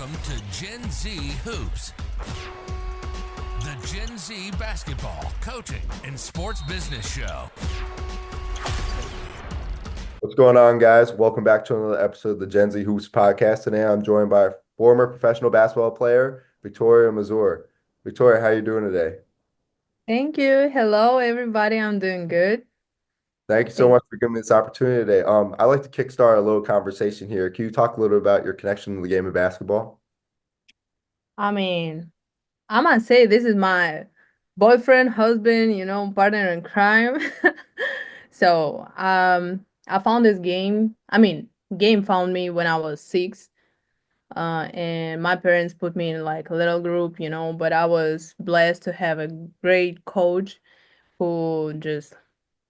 Welcome to Gen Z Hoops, the Gen Z basketball, coaching, and sports business show. What's going on, guys? Welcome back to another episode of the Gen Z Hoops podcast. Today, I'm joined by former professional basketball player Victoria Mazur. Victoria, how you doing today? Thank you. Hello, everybody. I'm doing good. Thank you so Thank much for giving me this opportunity today. I'd like to kickstart a little conversation here. Can you talk a little bit about your connection to the game of basketball? I mean, I must say this is my boyfriend, husband, partner in crime. So, I found this game. Game found me when I was 6. And my parents put me in like a little group, but I was blessed to have a great coach who just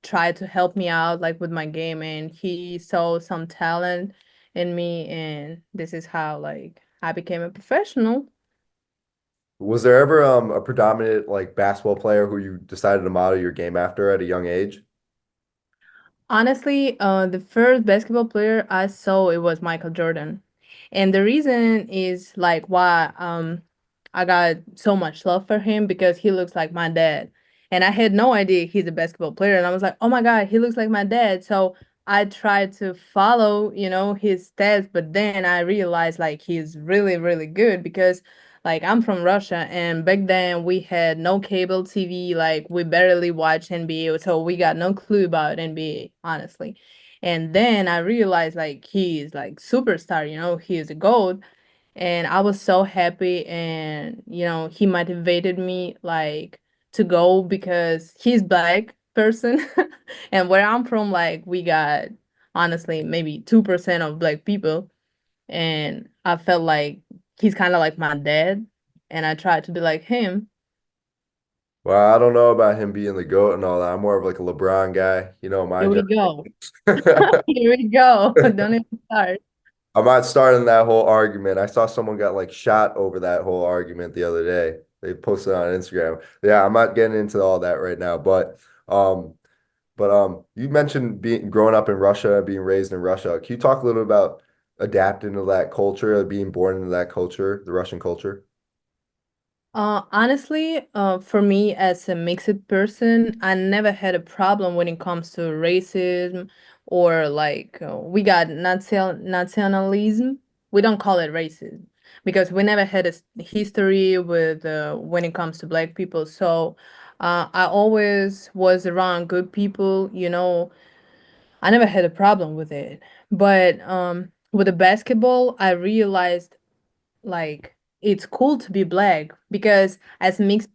tried to help me out like with my game, and he saw some talent in me, and this is how like I became a professional. Was there ever a predominant like basketball player who you decided to model your game after at a young age? Honestly, the first basketball player I saw it was Michael Jordan. And the reason is like why I got so much love for him because he looks like my dad. And I had no idea he's a basketball player, and I was like, "Oh my God, he looks like my dad." So I tried to follow, his steps, but then I realized like he's really, really good because like I'm from Russia, and back then we had no cable TV, like we barely watched NBA, so we got no clue about NBA, honestly. And then I realized like he's like superstar, he is a gold, and I was so happy, and he motivated me like to go because he's black person and where I'm from like we got honestly maybe 2% of black people, and I felt like he's kind of like my dad, and I tried to be like him. Well, I don't know about him being the GOAT and all that. I'm more of like a LeBron guy, my Here we go. generation. Here we go. Don't even start. I'm not starting that whole argument. I saw someone got like shot over that whole argument the other day. They posted on Instagram. Yeah, I'm not getting into all that right now, um you mentioned being growing up in Russia, being raised in Russia. Can you talk a little about adapting to that culture, being born into that culture, the Russian culture? Honestly, for me as a mixed person, I never had a problem when it comes to racism or like we got nationalism. We don't call it racism because we never had a history with when it comes to black people. So, I always was around good people. I never had a problem with it. But with the basketball, I realized like it's cool to be black because as mixed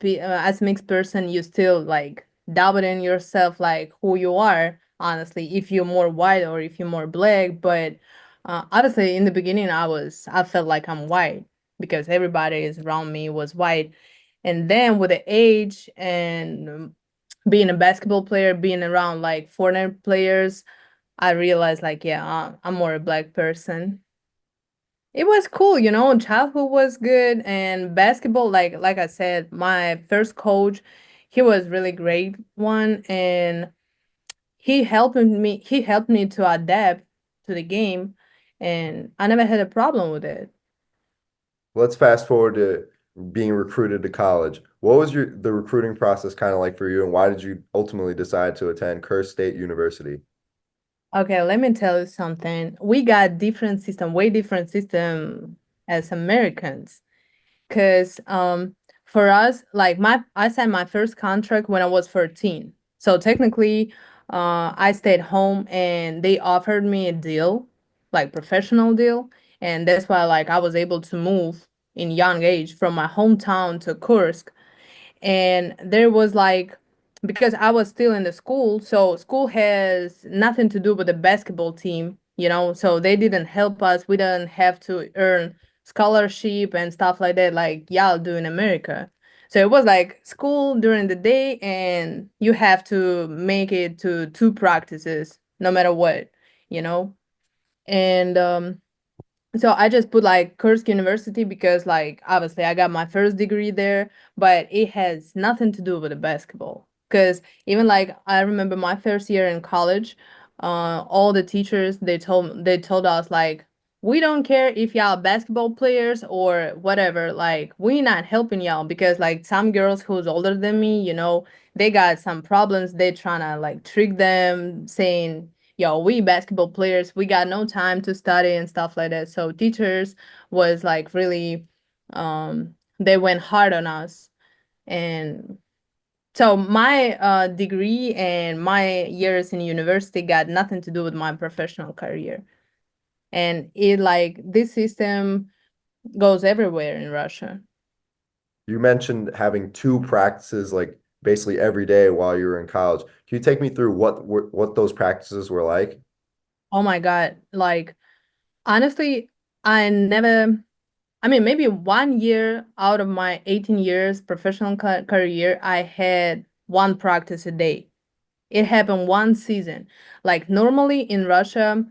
person you still like doubt in yourself like who you are honestly if you're more white or if you're more black. But obviously in the beginning I felt like I'm white because everybody is around me was white, and then with the age and being a basketball player, being around like foreigner players, I realized like yeah, I'm more a black person. It was cool, childhood was good, and basketball, like I said, my first coach, he was really great one, and he helped me to adapt to the game, and I never had a problem with it. Let's fast forward to being recruited to college. What was the recruiting process kind of like for you, and why did you ultimately decide to attend Kursk State University? Okay, let me tell you something. We got different system, way different system as Americans. Cause for us, like my I signed my first contract when I was 13. So technically, I stayed home and they offered me a deal, like professional deal, and that's why like I was able to move in young age from my hometown to Kursk. And there was like because I was still in the school, so school has nothing to do with the basketball team, so they didn't help us. We didn't have to earn scholarship and stuff like that like y'all do in America. So it was like school during the day, and you have to make it to 2 practices no matter what, you know and so I just put like Kursk University because like obviously I got my first degree there, but it has nothing to do with the basketball. Because even like I remember my first year in college, all the teachers they told us like we don't care if y'all basketball players or whatever. Like, we not helping y'all because like some girls who's older than me, they got some problems. They trying to like trick them, saying, yo, we basketball players, we got no time to study and stuff like that. So teachers was like really, they went hard on us. And so my degree and my years in university got nothing to do with my professional career. And it like this system goes everywhere in Russia. You mentioned having two practices like basically every day while you were in college. Can you take me through what those practices were like? Oh my God. Like, honestly, I never, I mean, maybe 1 year out of my 18 years professional career, I had one practice a day. It happened one season. Like, normally in Russia,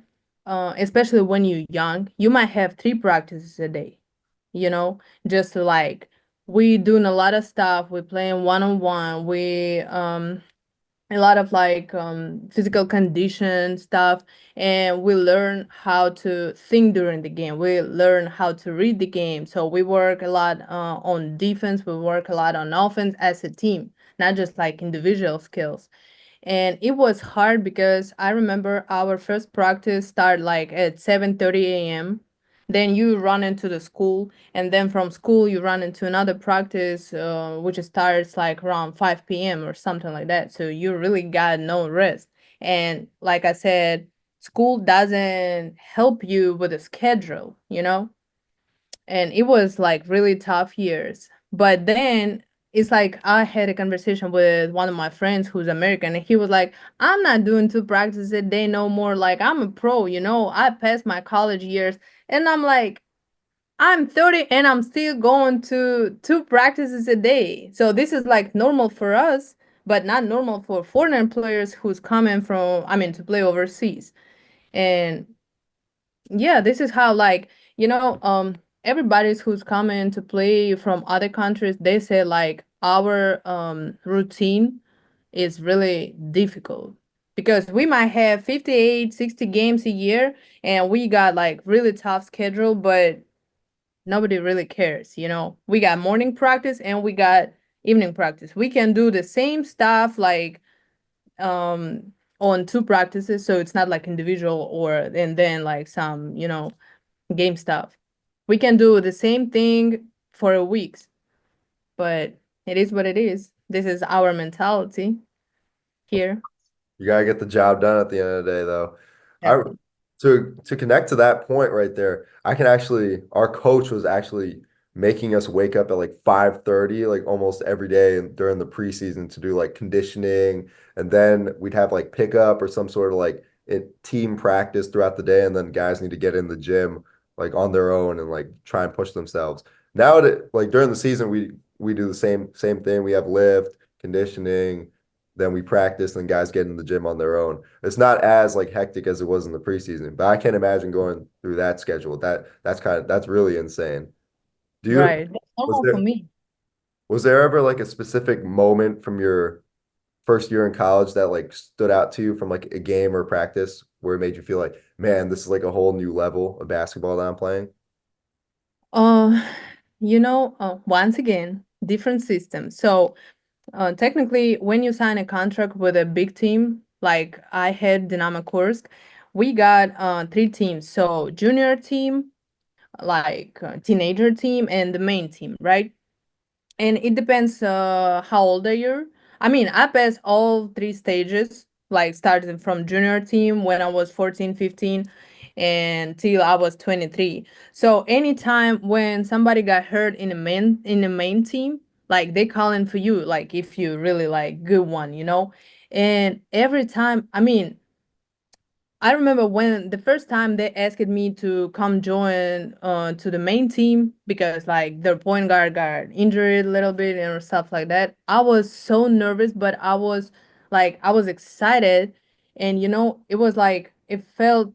especially when you're young, you might have three practices a day, you know, just like we doing a lot of stuff. We playing one-on-one. We a lot of like physical condition stuff, and we learn how to think during the game. We learn how to read the game. So we work a lot on defense. We work a lot on offense as a team, not just like individual skills. And it was hard because I remember our first practice start like at 7:30 a.m. Then you run into the school, and then from school you run into another practice, which starts like around 5 p.m. or something like that. So you really got no rest. And like I said, school doesn't help you with a schedule. And it was like really tough years. But then it's like I had a conversation with one of my friends who's American, and he was like, I'm not doing two practices a day no more. Like, I'm a pro. I passed my college years. And I'm like, I'm 30 and I'm still going to two practices a day. So this is like normal for us, but not normal for foreign players who's coming from, I mean, to play overseas. And yeah, this is how like, everybody's who's coming to play from other countries, they say like our routine is really difficult because we might have 58, 60 games a year, and we got like really tough schedule, but nobody really cares. We got morning practice and we got evening practice. We can do the same stuff like on two practices, so it's not like individual or and then like some game stuff. We can do the same thing for a week, but it is what it is. This is our mentality here. You gotta get the job done at the end of the day, though. I Exactly. to connect to that point right there, I can actually our coach was actually making us wake up at like 5:30 like almost every day and during the preseason to do like conditioning, and then we'd have like pickup or some sort of like team practice throughout the day, and then guys need to get in the gym like on their own and like try and push themselves. Now that like during the season we do the same thing. We have lift, conditioning, then we practice, and guys get in the gym on their own. It's not as like hectic as it was in the preseason, but I can't imagine going through that schedule. That's really insane. Do you Right. That's was normal for there me. was there ever like a specific moment from your first year in college that like stood out to you from like a game or practice where it made you feel like, man, this is like a whole new level of basketball that I'm playing? Uh, once again, different system. So, technically, when you sign a contract with a big team, like I had Dynamo Kursk, we got three teams. So, junior team, like teenager team, and the main team, right? And it depends how old are you. I mean, I passed all three stages, like starting from junior team when I was 14, 15, and till I was 23. So anytime when somebody got hurt in the main team, like they calling for you, like if you really like good one. And every time, I mean, I remember when the first time they asked me to come join to the main team because like their point guard got injured a little bit and stuff like that. I was so nervous, but I was excited, and it was like it felt.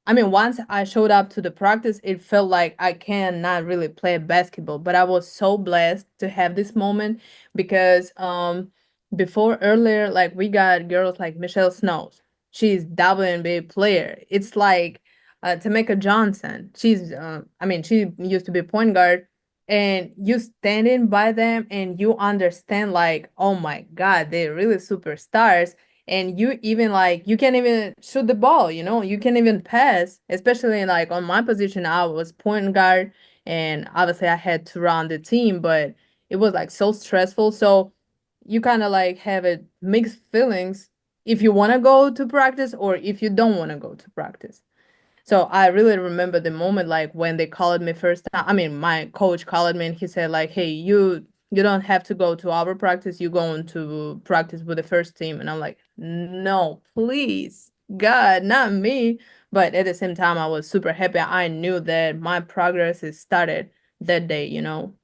I mean, once I showed up to the practice, it felt like I cannot really play basketball, but I was so blessed to have this moment because before earlier, like we got girls like Michelle Snows. She's WNBA player. It's like Tameka Johnson. I mean, she used to be point guard, and you standing by them and you understand like, oh my God, they're really superstars. And you even like you can't even shoot the ball, you can't even pass, especially like on my position, I was point guard, and obviously I had to run the team, but it was like so stressful. So you kind of like have a mixed feelings if you want to go to practice or if you don't want to go to practice. So I really remember the moment like when they called me first time. I mean, my coach called me and he said like, "Hey, you don't have to go to our practice. You're going to practice with the first team." And I'm like, "No, please. God, not me." But at the same time, I was super happy. I knew that my progress is started that day,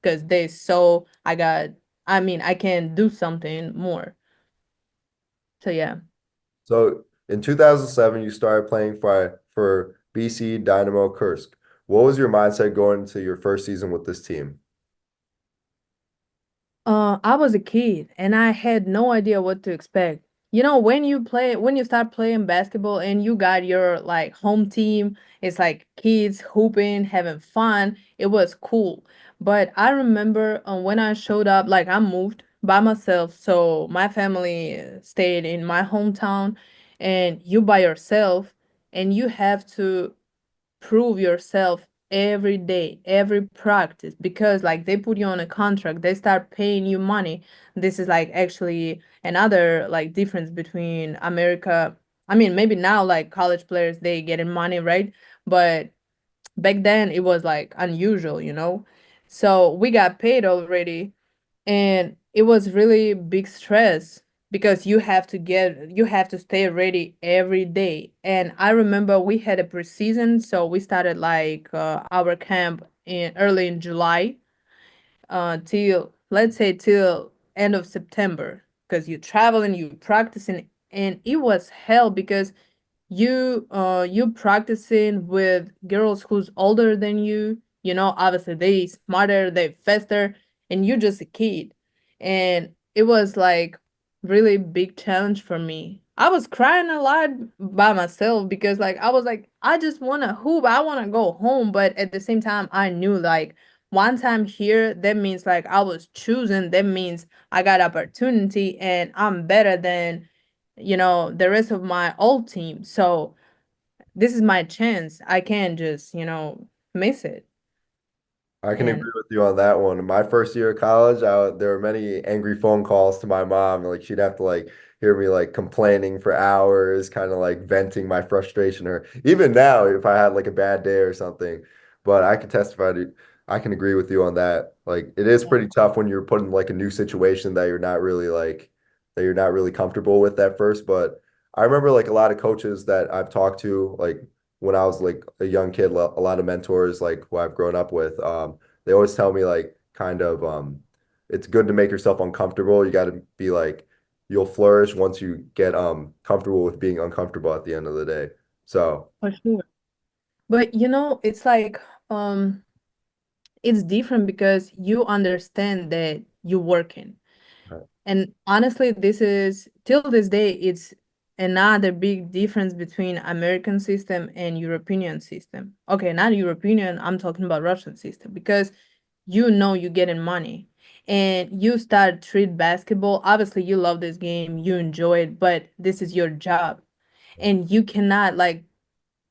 because they saw I mean, I can do something more. So yeah. So in 2007, you started playing for BC Dynamo Kursk. What was your mindset going into your first season with this team? I was a kid and I had no idea what to expect. When you start playing basketball and you got your like home team, it's like kids hooping, having fun. It was cool. But I remember when I showed up, like I moved by myself, so my family stayed in my hometown, and you by yourself, and you have to prove yourself every day, every practice, because like they put you on a contract, they start paying you money. This is like actually another like difference between America. I mean, maybe now like college players they getting money, right? But back then it was like unusual. So we got paid already, and it was really big stress because you have to stay ready every day. And I remember we had a preseason, so we started like our camp in early in July, till let's say till end of September, because you traveling, you practicing, and it was hell because you practicing with girls who's older than you. Obviously they smarter, they faster, and you just a kid. And it was like really big challenge for me. I was crying a lot by myself because like I was like, I just want to hoop, I want to go home. But at the same time I knew like once I'm here, that means like I was choosing, that means I got opportunity and I'm better than the rest of my old team. So this is my chance. I can't just, miss it. I can And agree with you on that one. In my first year of college, there were many angry phone calls to my mom. Like she'd have to like hear me like complaining for hours, kind of like venting my frustration. Or even now, if I had like a bad day or something. But I can agree with you on that. Like it is yeah, pretty tough when you're put in like a new situation that you're not really comfortable with at first. But I remember like a lot of coaches that I've talked to, like when I was like a young kid, a lot of mentors like who I've grown up with. They always tell me like kind of it's good to make yourself uncomfortable. You got to be like you'll flourish once you get comfortable with being uncomfortable at the end of the day. So for sure. But it's like it's different because you understand that you're working. And honestly, this is till this day, it's another big difference between American system and European system. Okay, not European, I'm talking about Russian system because you're getting money and you start treat basketball. Obviously, you love this game, you enjoy it, but this is your job. And you cannot like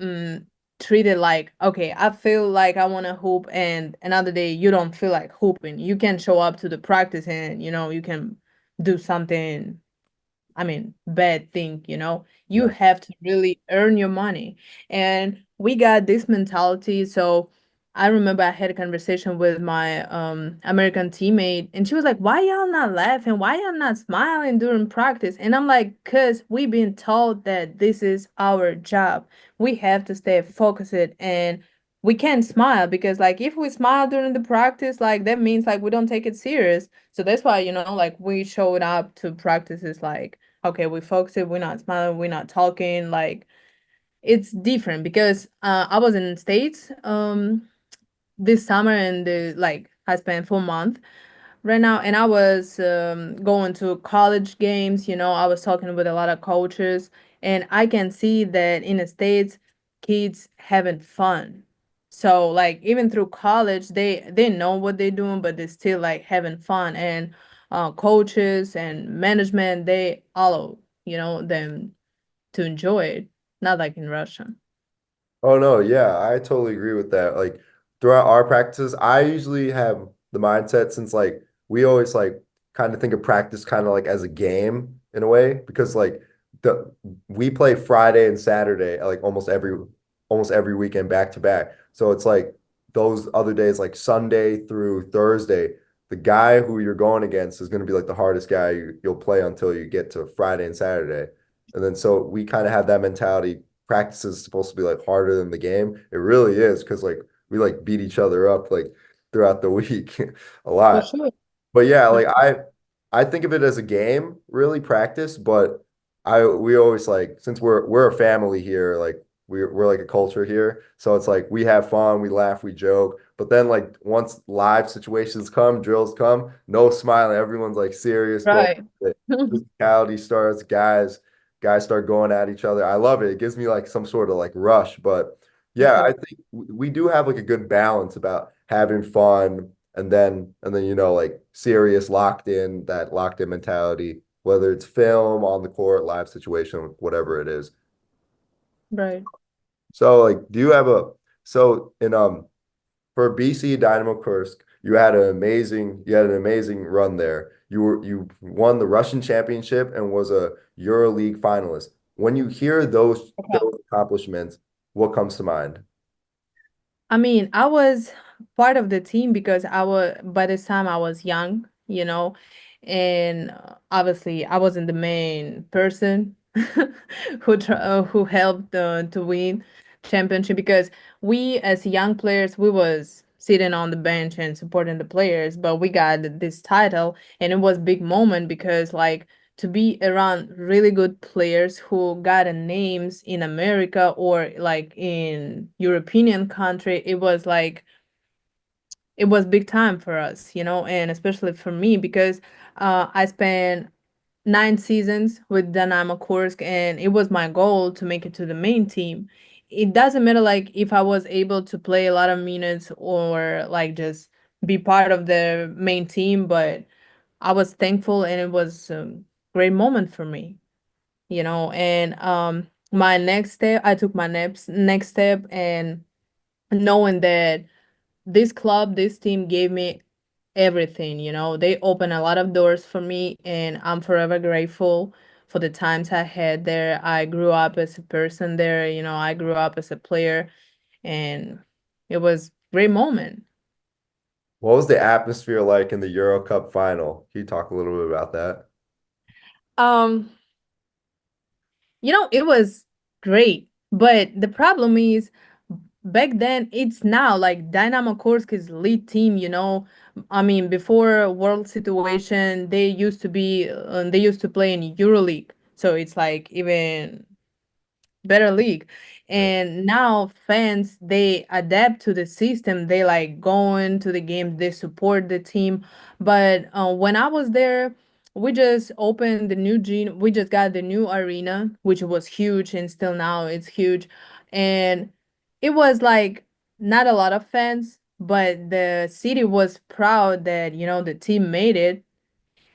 mm, treat it like, okay, I feel like I want to hoop, and another day you don't feel like hooping. You can show up to the practice and you can do something, I mean, bad thing, you yeah. have to really earn your money. And we got this mentality. So I remember I had a conversation with my American teammate, and she was like, "Why y'all not laughing? Why y'all not smiling during practice?" And I'm like, "Cause we've been told that this is our job. We have to stay focused and we can't smile because like if we smile during the practice, like that means like we don't take it serious. So that's why, like we showed up to practices like, okay, we focus it, we're not smiling, we're not talking, like it's different because I was in the States this summer, and like I spent 4 months right now, and I was going to college games. I was talking with a lot of coaches, and I can see that in the States kids having fun. So like even through college, they know what they're doing, but they're still like having fun. And coaches and management, they allow, them to enjoy it. Not like in Russia. Oh no, yeah, I totally agree with that. Like throughout our practices, I usually have the mindset since like we always like kind of think of practice kind of like as a game in a way because like the we play Friday and Saturday like almost every weekend back to back. So it's like those other days like Sunday through Thursday, the guy who you're going against is going to be like the hardest guy you'll play until you get to Friday and Saturday. And then so we kind of have that mentality practice is supposed to be like harder than the game. It really is because like we like beat each other up like throughout the week a For lot. sure. But yeah, For like sure. I think of it as a game, really practice, but I we always like since we're a family here, like we're like a culture here. So it's like we have fun, we laugh, we joke. But then like once live situations come, drills come, no smiling. Everyone's like serious, going Right. physicality starts, guys start going at each other. I love it. It gives me like some sort of like rush. But For yeah, I sure. think we do have like a good balance about having fun and then like serious locked in mentality, whether it's film on the court, live situation, whatever it is. Right. So like do you have a so in for BC Dynamo Kursk, you had an amazing run there. You won the Russian championship and was a EuroLeague finalist. When you hear those accomplishments, what comes to mind? I mean, I was part of the team because I was by this time I was young, and obviously I wasn't the main person who helped to win championship because we as young players we was sitting on the bench and supporting the players, but we got this title and it was big moment because like to be around really good players who got a names in America or like in European country, it was like it was big time for us, and especially for me because I spent 9 seasons with Dynamo Kursk and it was my goal to make it to the main team. It doesn't matter like if I was able to play a lot of minutes or like just be part of the main team, but I was thankful and it was a great moment for me, and my next step, I took my next step and knowing that this club, this team gave me everything, they opened a lot of doors for me and I'm forever grateful for the times I had there. I grew up as a person there, I grew up as a player and it was great moment. What was the atmosphere like in the Euro Cup final? Can you talk a little bit about that? Um it was great, but the problem is back then it's now like Dynamo Kursk is lead team, I mean before world situation they used to play in EuroLeague, so it's like even better league. Right. And now fans they adapt to the system, they like going to the games, they support the team. But when I was there, we just opened the new gene, we just got the new arena which was huge and still now it's huge. And it was like not a lot of fans, but the city was proud that the team made it.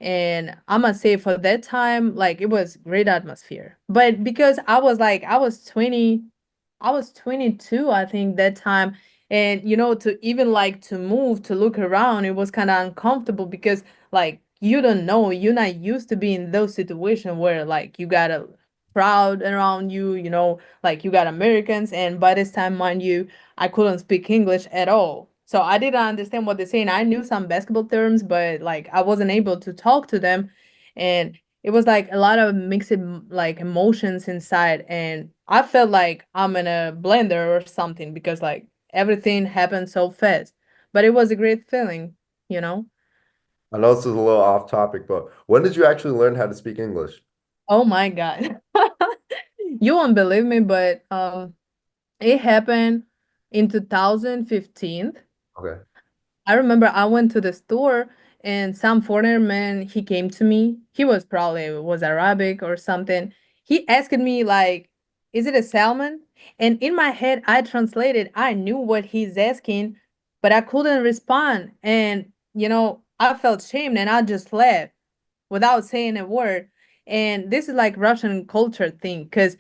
And I must say for that time, like it was great atmosphere. But because I was 22, I think that time. And to even like to move, to look around, it was kind of uncomfortable because like you don't know, you're not used to being in those situations where like you got a crowd around you, like you got Americans. And by this time, mind you, I couldn't speak English at all. So I didn't understand what they're saying. I knew some basketball terms, but like I wasn't able to talk to them. And it was like a lot of mixed like emotions inside. And I felt like I'm in a blender or something because like everything happened so fast. But it was a great feeling, you know? I know this is a little off topic, but when did you actually learn how to speak English? Oh my God. You won't believe me, but it happened in 2015. Okay. I remember I went to the store and some foreigner man he came to me. He was probably was Arabic or something. He asked me like, "Is it a salmon?" And in my head, I translated, I knew what he's asking, but I couldn't respond. And, I felt shamed and I just left without saying a word. And this is like Russian culture thing, because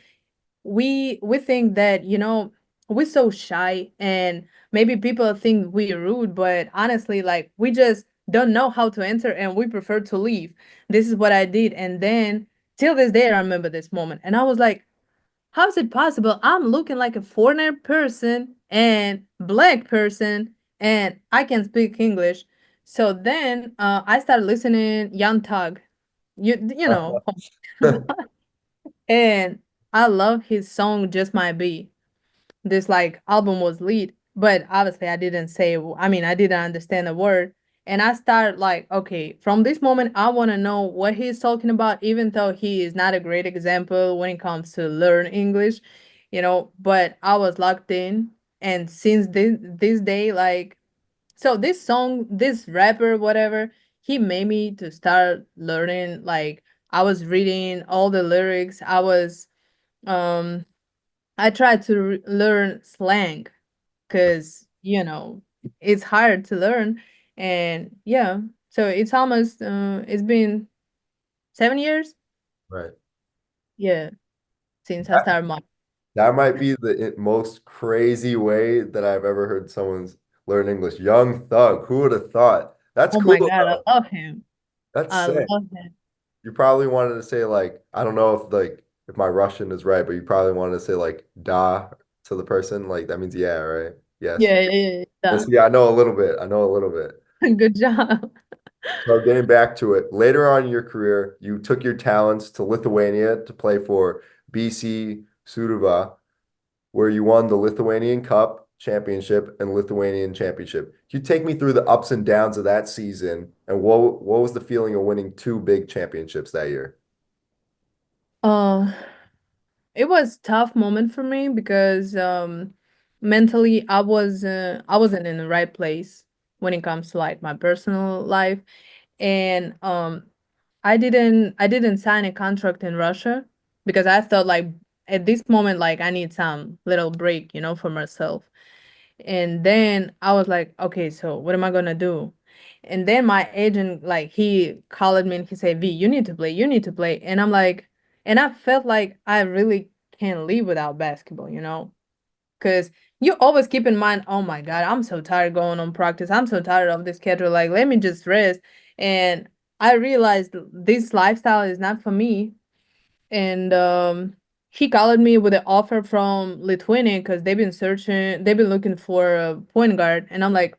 we think that, we're so shy and maybe people think we're rude, but honestly, like we just don't know how to enter and we prefer to leave. This is what I did. And then till this day, I remember this moment. And I was like, how is it possible? I'm looking like a foreigner person and black person, and I can speak English. So then I started listening Young Thug, you know, and I love his song Just Might Be. This like album was lead, but obviously I didn't say, I mean, I didn't understand the word. And I started like, okay, from this moment, I want to know what he's talking about, even though he is not a great example when it comes to learn English, but I was locked in. And since this day, like, so this song, this rapper, whatever, he made me to start learning. Like, I was reading all the lyrics. Um, I tried to learn slang because, it's hard to learn. And yeah, so it's been 7 years. Right. Yeah, since I started my. That might be the most crazy way that I've ever heard someone's learn English. Young Thug, who would have thought? That's Oh cool my God, though. I love him. That's I sick. love him. You probably wanted to say like, I don't know if my Russian is right, but you probably wanted to say like da to the person. Like that means yeah, right? Yes. Yeah, yeah, Yes, yeah. yeah, I know a little bit. I know a little bit. Good job. So getting back to it, later on in your career, you took your talents to Lithuania to play for BC Suduva, where you won the Lithuanian Cup championship and Lithuanian championship. Can you take me through the ups and downs of that season and what was the feeling of winning two big championships that year? Uh, it was tough moment for me because mentally I wasn't in the right place when it comes to like my personal life. And I didn't sign a contract in Russia because I thought like at this moment like I need some little break, for myself. And then I was like, okay, so what am I gonna do? And then my agent, like, he called me and he said, V, you need to play, you need to play. And I'm like, and I felt like I really can't live without basketball, Because you always keep in mind, oh my God, I'm so tired going on practice. I'm so tired of this schedule. Like, let me just rest. And I realized this lifestyle is not for me. And he called me with an offer from Lithuania because they've been looking for a point guard. And I'm like,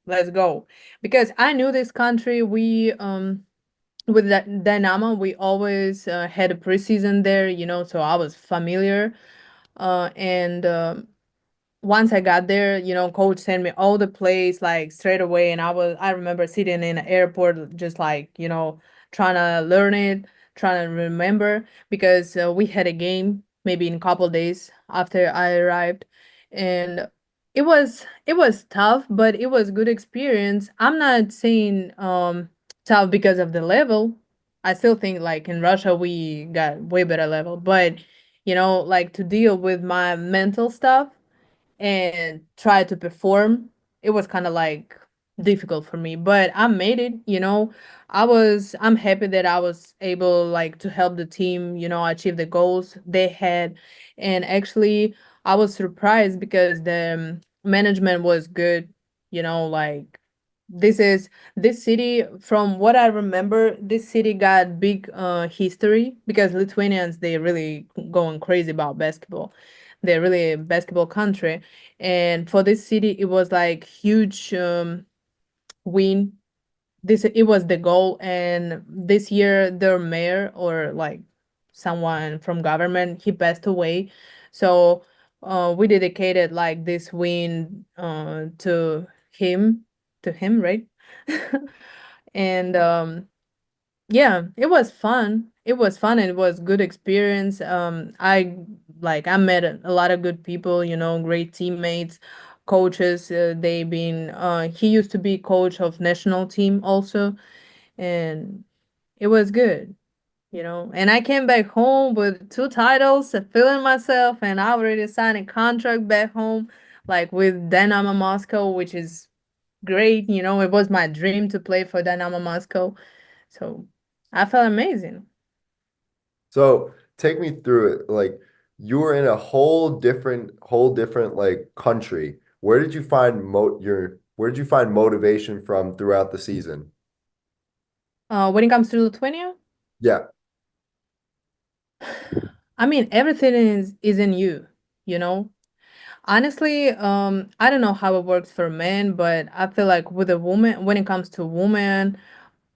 let's go. Because I knew this country. With that Dynamo, we always had a preseason there, so I was familiar. And once I got there, coach sent me all the plays like straight away, and I remember sitting in the airport just like, trying to learn it, trying to remember because we had a game maybe in a couple days after I arrived, and it was tough, but it was good experience. I'm not saying tough because of the level. I still think like in Russia we got way better level, but like to deal with my mental stuff and try to perform, it was kind of like difficult for me, but I made it. I'm happy that I was able like to help the team, achieve the goals they had. And actually I was surprised because the management was good, like this city, from what I remember, this city got big history because Lithuanians, they really going crazy about basketball. They're really a basketball country. And for this city, it was like huge win. This it was the goal. And this year their mayor or like someone from government, he passed away. So we dedicated like this win to him, right? And yeah, it was fun. It was fun and it was good experience. I met a lot of good people, great teammates, coaches. He used to be coach of national team also, and it was good. And I came back home with 2 titles, feeling myself, and I already signed a contract back home, like with Dynamo Moscow, which is great. It was my dream to play for Dynamo Moscow. So I felt amazing. So take me through it. Like you were in a whole different like country. Where did you find motivation from throughout the season? When it comes to Lithuania, Yeah. I mean everything is in you, you know. Honestly, I don't know how it works for men, but I feel like with a woman, when it comes to women,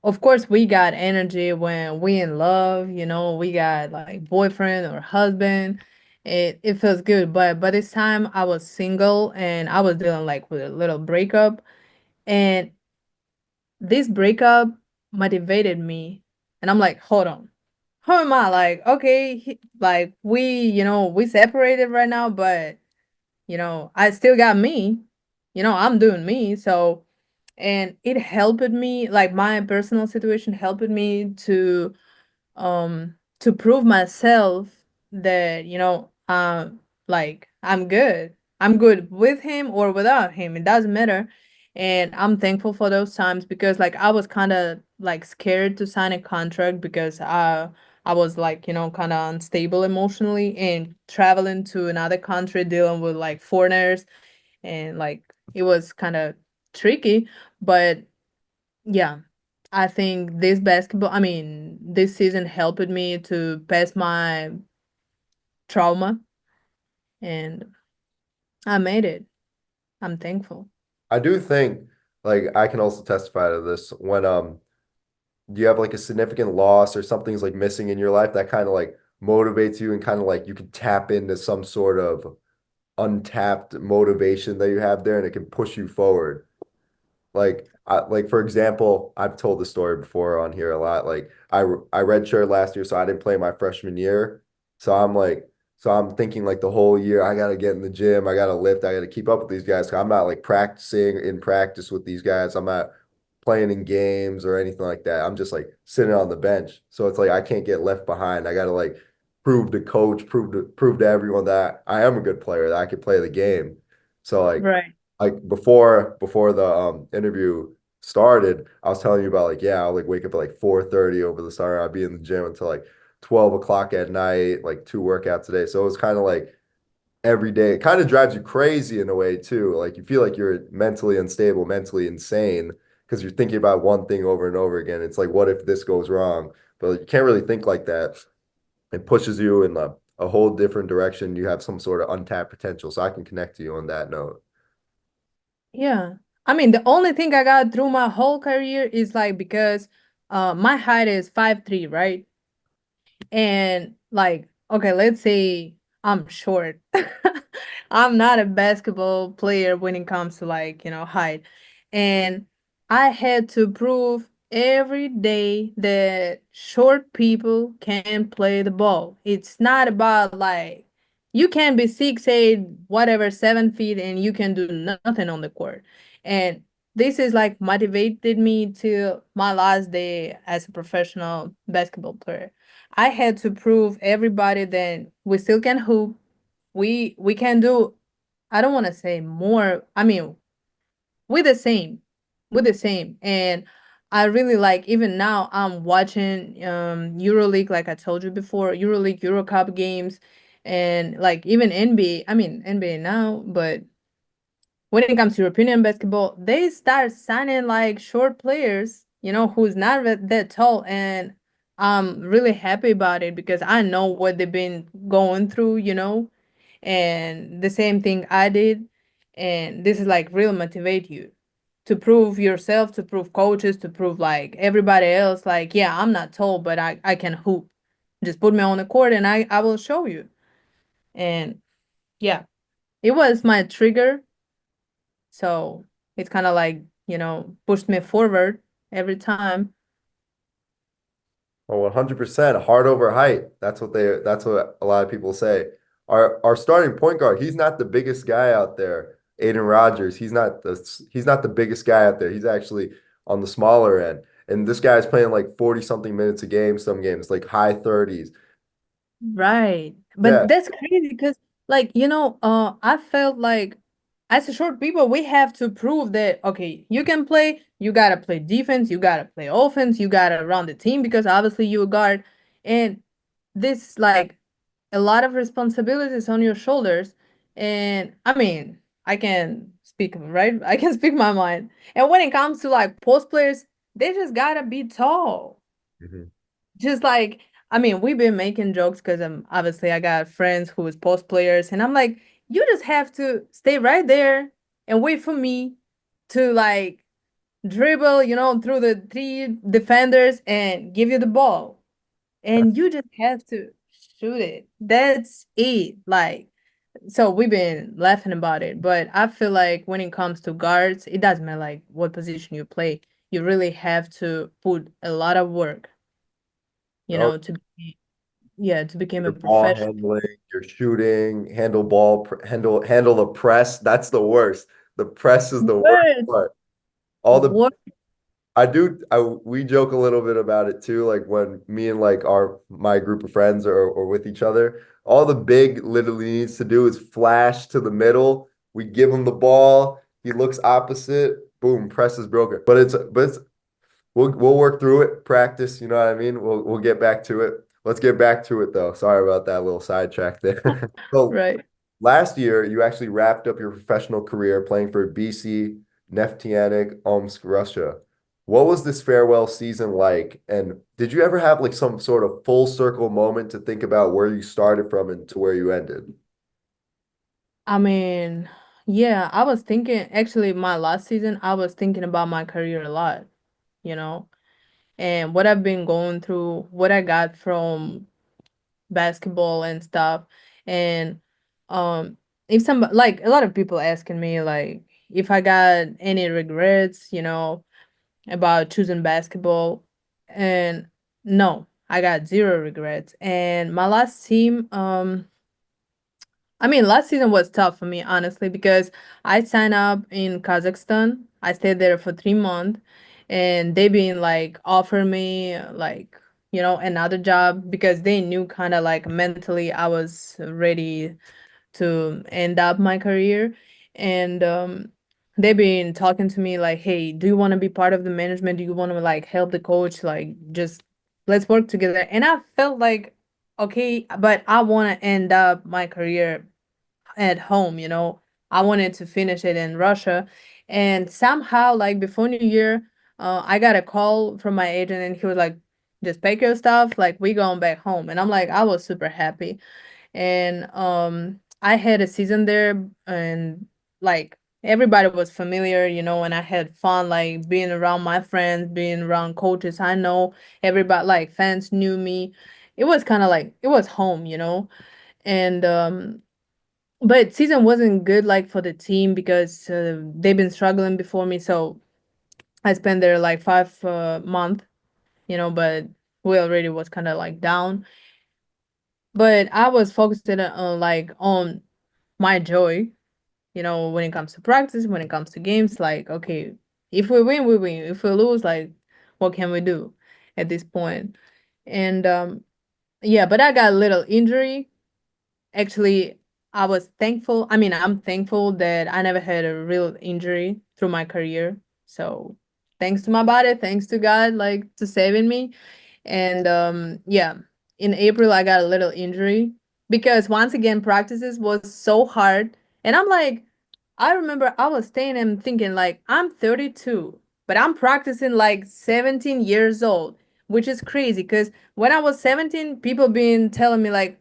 of course we got energy when we in love, we got like boyfriend or husband. It feels good, but by this time I was single and I was dealing like with a little breakup, and this breakup motivated me, and I'm like, hold on. Who am I? Like, okay, like we separated right now, but I still got me. I'm doing me. So, and it helped me, like my personal situation helped me to prove myself that, like I'm good with him or without him. It doesn't matter. And I'm thankful for those times because like I was kind of like scared to sign a contract because I was like, kind of unstable emotionally and traveling to another country dealing with like foreigners, and like it was kind of tricky. But yeah, I think this season helped me to pass my trauma, and I made it. I'm thankful. I do think like I can also testify to this when you have like a significant loss or something's like missing in your life that kind of like motivates you and kind of like you can tap into some sort of untapped motivation that you have there and it can push you forward. Like for example, I've told the story before on here a lot. Like I redshirted last year, so I didn't play my freshman year. So I'm thinking like the whole year I gotta get in the gym, I gotta lift, I gotta keep up with these guys. 'Cause I'm not like practicing in practice with these guys. I'm not playing in games or anything like that. I'm just like sitting on the bench. So it's like I can't get left behind. I gotta like prove to coach, prove to everyone that I am a good player, that I can play the game. So Right. like before the interview started, I was telling you about like yeah, I'll like wake up at like 4:30 over the summer. I'll be in the gym until like 12 o'clock at night, like 2 workouts a day. So it was kind of like every day. It kind of drives you crazy in a way too. Like you feel like you're mentally unstable, mentally insane because you're thinking about one thing over and over again. It's like, what if this goes wrong? But you can't really think like that. It pushes you in a whole different direction. You have some sort of untapped potential. So I can connect to you on that note. Yeah. I mean, the only thing I got through my whole career is like because my height is 5'3", right? And like, okay, let's say I'm short. I'm not a basketball player when it comes to like, height. And I had to prove every day that short people can play the ball. It's not about like you can be 6'8", whatever, 7 feet, and you can do nothing on the court. And this is like motivated me till my last day as a professional basketball player. I had to prove everybody that we still can hoop. We can do, I don't want to say more. I mean, we're the same. We're the same. And I really like, even now I'm watching EuroLeague, like I told you before, EuroLeague, Euro Cup games, and like even NBA. I mean NBA now, but when it comes to European basketball, they start signing like short players, who's not that tall. And I'm really happy about it because I know what they've been going through, and the same thing I did. And this is like really motivate you to prove yourself, to prove coaches, to prove like everybody else, like, yeah, I'm not tall, but I can hoop. Just put me on the court and I will show you. And yeah, it was my trigger, so it's kind of like, pushed me forward every time. Well, 100% heart over height. That's what a lot of people say. Our starting point guard, he's not the biggest guy out there. Aiden Rodgers, he's not the biggest guy out there. He's actually on the smaller end. And this guy's playing like 40 something minutes a game, some games, like high 30s. Right. Yeah. But that's crazy because, like, I felt like as a short people, we have to prove that, okay, you can play, you gotta play defense, you gotta play offense, you gotta run the team because obviously you a guard. And this, like, a lot of responsibilities on your shoulders. And I mean, I can speak, right? I can speak my mind. And when it comes to like post players, they just gotta be tall. Mhm. Just like, I mean, we've been making jokes because obviously I got friends who is post players, and I'm like, you just have to stay right there and wait for me to like dribble, through the three defenders and give you the ball. And you just have to shoot it. That's it. Like, so we've been laughing about it, but I feel like when it comes to guards, it doesn't matter like what position you play. You really have to put a lot of work, Oh, to yeah, to become a your ball professional. handling, your shooting, handle the press. That's the worst. The press is the worst Words, part. All the what? we joke a little bit about it too, like when me and like my group of friends are with each other. All the big literally needs to do is flash to the middle. We give him the ball. He looks opposite. Boom, press is broken. But it's we'll work through it, practice, you know what I mean? We'll get back to it. Let's get back to it though. Sorry about that little sidetrack there. So Right. last year you actually wrapped up your professional career playing for BC Neftyanik Omsk, Russia. What was this farewell season like? And did you ever have like some sort of full circle moment to think about where you started from and to where you ended? I mean, yeah, I was thinking actually my last season, I was thinking about my career a lot, you know, and what I've been going through, what I got from basketball and stuff. And um if some like a lot of people asking me like if I got any regrets, about choosing basketball. And no, I got zero regrets. And my last team, I mean, last season was tough for me, honestly, because I signed up in Kazakhstan. I stayed there for 3 months, and they been like offer me like another job because they knew kind of like mentally I was ready to end up my career. And they've been talking to me like, hey, do you want to be part of the management? Do you want to like help the coach? Like, just let's work together. And I felt like, okay, but I want to end up my career at home, I wanted to finish it in Russia. And somehow, like before New Year, I got a call from my agent and he was like, just pack your stuff, like we going back home. And I'm like, I was super happy. And I had a season there, and like everybody was familiar, and I had fun like being around my friends, being around coaches. I know everybody, like fans knew me. It was kind of like it was home, and but season wasn't good like for the team because they've been struggling before me. So I spent there like 5 month, but we already was kind of like down. But I was focused on my joy, when it comes to practice, when it comes to games. Like, okay, if we win, we win. If we lose, like, what can we do at this point? And yeah, but I got a little injury. Actually, I was thankful. I mean, I'm thankful that I never had a real injury through my career. So thanks to my body, thanks to God, like to saving me. And yeah, in April I got a little injury because once again practices was so hard. And I'm like, I remember I was staying and thinking like I'm 32, but I'm practicing like 17 years old, which is crazy because when I was 17, people been telling me like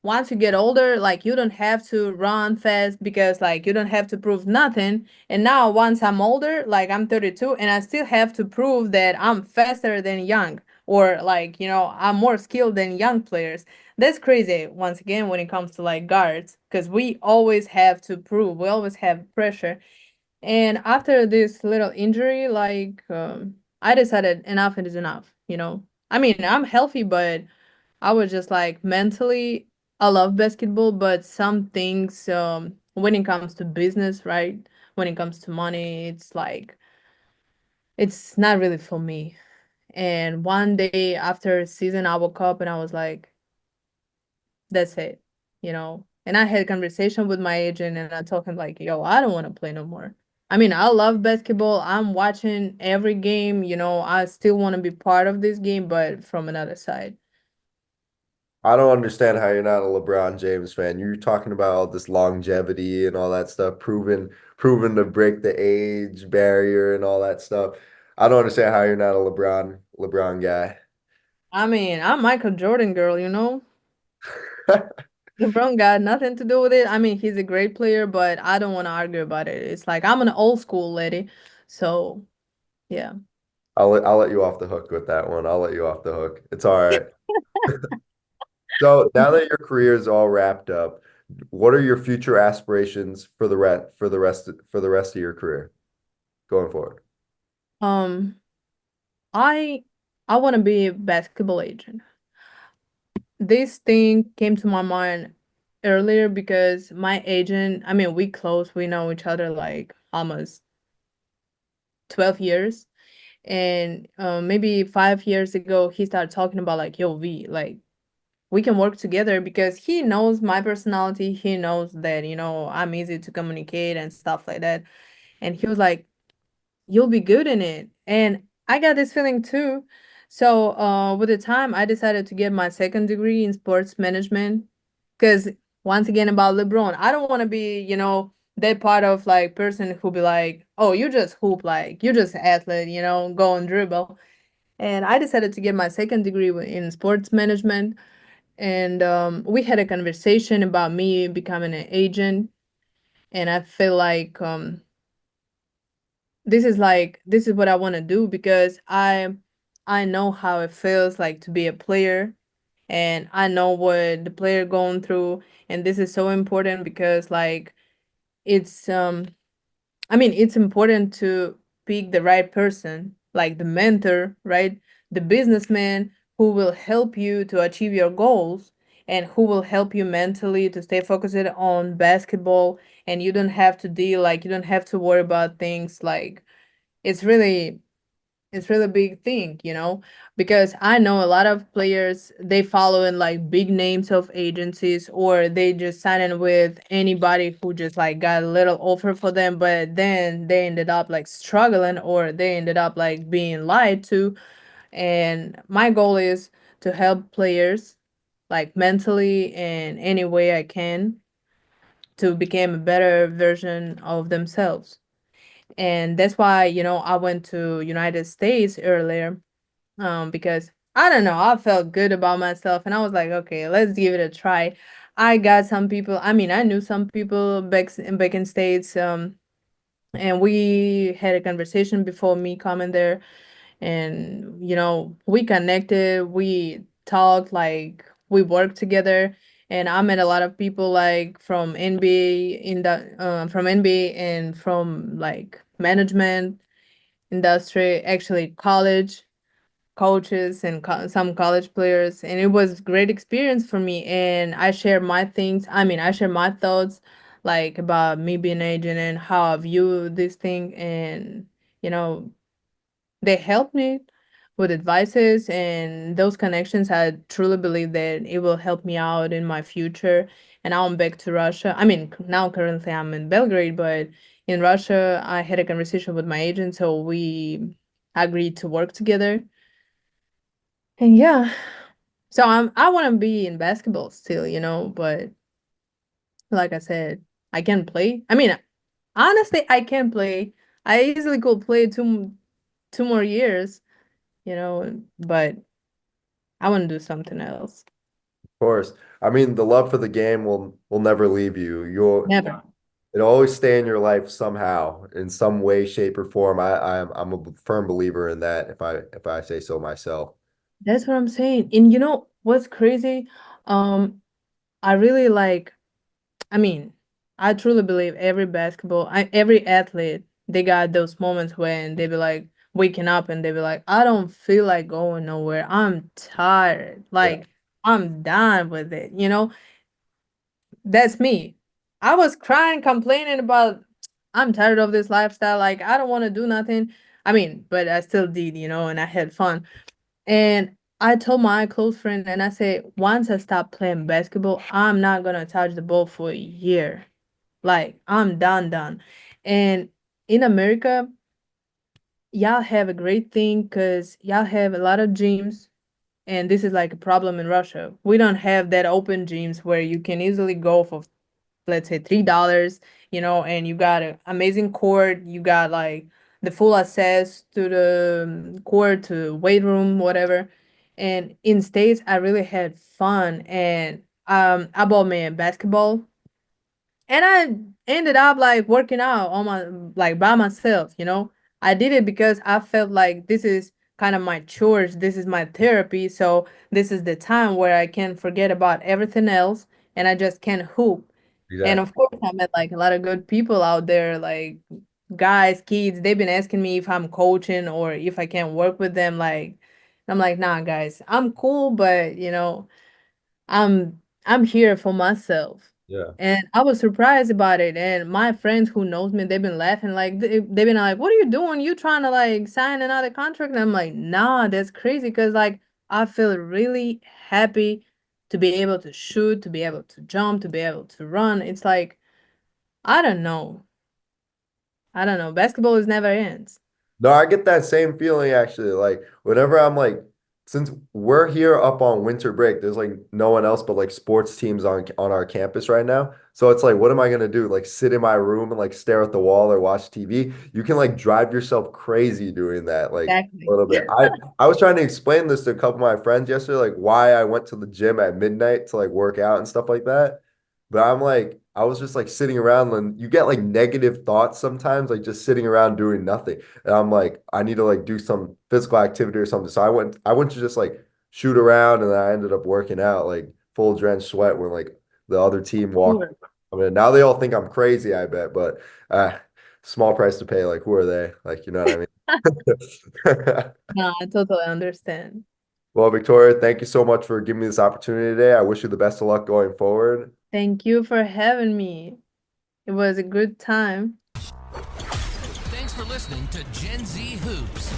once you get older, like you don't have to run fast because like you don't have to prove nothing. And now once I'm older, like I'm 32 and I still have to prove that I'm faster than young or like, I'm more skilled than young players. That's crazy once again when it comes to like guards because we always have to prove, we always have pressure. And after this little injury, like I decided enough is enough, I mean, I'm healthy, but I was just like mentally, I love basketball, but some things, when it comes to business, right? When it comes to money, it's like, it's not really for me. And one day after season, I woke up and I was like, that's it, you know. And I had a conversation with my agent and I told him like, yo, I don't want to play no more. I mean, I love basketball. I'm watching every game, you know, I still want to be part of this game, but from another side. I don't understand how you're not a LeBron James fan. You're talking about all this longevity and all that stuff, proven to break the age barrier and all that stuff. I don't understand how you're not a LeBron guy. I mean, I'm Michael Jordan girl, you know. LeBron got nothing to do with it. I mean, he's a great player, but I don't want to argue about it. It's like I'm an old school lady. So, yeah. I'll let you off the hook with that one. I'll let you off the hook. It's all right. So now that your career is all wrapped up, what are your future aspirations for the rest of your career going forward? Um, I I want to be a basketball agent. This thing came to my mind earlier because my agent, I mean, we close, we know each other like almost 12 years. And maybe 5 years ago, he started talking about like, yo, we can work together because he knows my personality. He knows that, you know, I'm easy to communicate and stuff like that. And he was like, you'll be good in it. And I got this feeling too. So, with the time, I decided to get my second degree in sports management. Because once again, about LeBron, I don't want to be, you know, that part of like person who be like, oh, you just hoop, like you just athlete, you know, go and dribble. And I decided to get my second degree in sports management. And we had a conversation about me becoming an agent. And I feel like this is what I want to do because I know how it feels like to be a player and I know what the player going through, and this is so important because like it's I mean, it's important to pick the right person, like the mentor, right? The businessman who will help you to achieve your goals and who will help you mentally to stay focused on basketball, and you don't have to worry about things like it's really it's really a big thing, you know, because I know a lot of players they follow in like big names of agencies or they just sign in with anybody who just like got a little offer for them, but then they ended up like struggling or they ended up like being lied to. And my goal is to help players like mentally in any way I can to become a better version of themselves. And that's why, you know, I went to United States earlier, because I don't know, I felt good about myself and I was like, okay, let's give it a try. I got some people, I mean, I knew some people back in States, and we had a conversation before me coming there, and you know, we connected, we talked, like we worked together, and I met a lot of people like from NBA from NBA and from like management industry, actually college coaches and some college players, and it was great experience for me. And I share my things, I mean, I share my thoughts like about me being an agent and how I view this thing. And you know, they helped me with advices and those connections. I truly believe that it will help me out in my future. And now I'm back to Russia. I mean, now currently I'm in Belgrade, but in Russia, I had a conversation with my agent, so we agreed to work together. And yeah, so I want to be in basketball still, you know, but like I said, I can play. I mean, honestly, I can play. I easily could play two more years, you know, but I want to do something else. Of course. I mean, the love for the game will never leave you. Never. It'll always stay in your life somehow, in some way, shape, or form. I'm a firm believer in that, if I say so myself. That's what I'm saying. And you know what's crazy? Um, I really like, I mean, I truly believe every athlete, they got those moments when they be like waking up and they be like, I don't feel like going nowhere. I'm tired. Yeah, Like, I'm done with it. You know, that's me. I was crying, complaining about, I'm tired of this lifestyle. Like, I don't want to do nothing. I mean, but I still did, and I had fun. And I told my close friend, and I said, once I stop playing basketball, I'm not gonna touch the ball for a year. Like, I'm done. And in America, y'all have a great thing because y'all have a lot of gyms, and this is like a problem in Russia. We don't have that open gyms where you can easily go for, let's say, $3, and you got an amazing court. You got like the full access to the court, to weight room, whatever. And in States, I really had fun, and I bought me a basketball, and I ended up like working out on my like by myself. I did it because I felt like this is kind of my chores, this is my therapy, so this is the time where I can forget about everything else, and I just can hoop. And Exactly. of course I met like a lot of good people out there, like guys, kids. They've been asking me if I'm coaching or if I can work with them. Like, I'm like, nah, guys, I'm cool, but I'm here for myself. Yeah. And I was surprised about it. And my friends who knows me, they've been laughing. Like, they've been like, what are you doing? You trying to like sign another contract? And I'm like, nah, that's crazy. Cause like I feel really happy to be able to shoot, to be able to jump, to be able to run. It's like, I don't know. I don't know. Basketball is never ends. No, I get that same feeling actually. Like whenever I'm like, since we're here up on winter break, there's like no one else but like sports teams on our campus right now. So it's like, what am I gonna do? Like sit in my room and like stare at the wall or watch TV? You can like drive yourself crazy doing that, like a Exactly. little bit. I was trying to explain this to a couple of my friends yesterday, like why I went to the gym at midnight to like work out and stuff like that. But I'm like, I was just like sitting around and you get like negative thoughts sometimes, like just sitting around doing nothing. And I'm like, I need to like do some physical activity or something. So I went to just like shoot around and then I ended up working out like full drenched sweat when like the other team walked. Sure. I mean, now they all think I'm crazy, I bet, but small price to pay. Like, who are they? Like, you know what I mean? No, I totally understand. Well, Victoria, thank you so much for giving me this opportunity today. I wish you the best of luck going forward. Thank you for having me. It was a good time. Thanks for listening to Gen Z Hoops.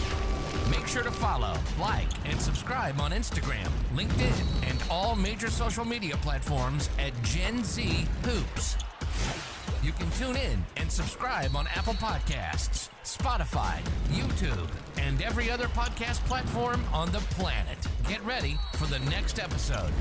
Make sure to follow, like, and subscribe on Instagram, LinkedIn, and all major social media platforms at Gen Z Hoops. You can tune in and subscribe on Apple Podcasts, Spotify, YouTube, and every other podcast platform on the planet. Get ready for the next episode.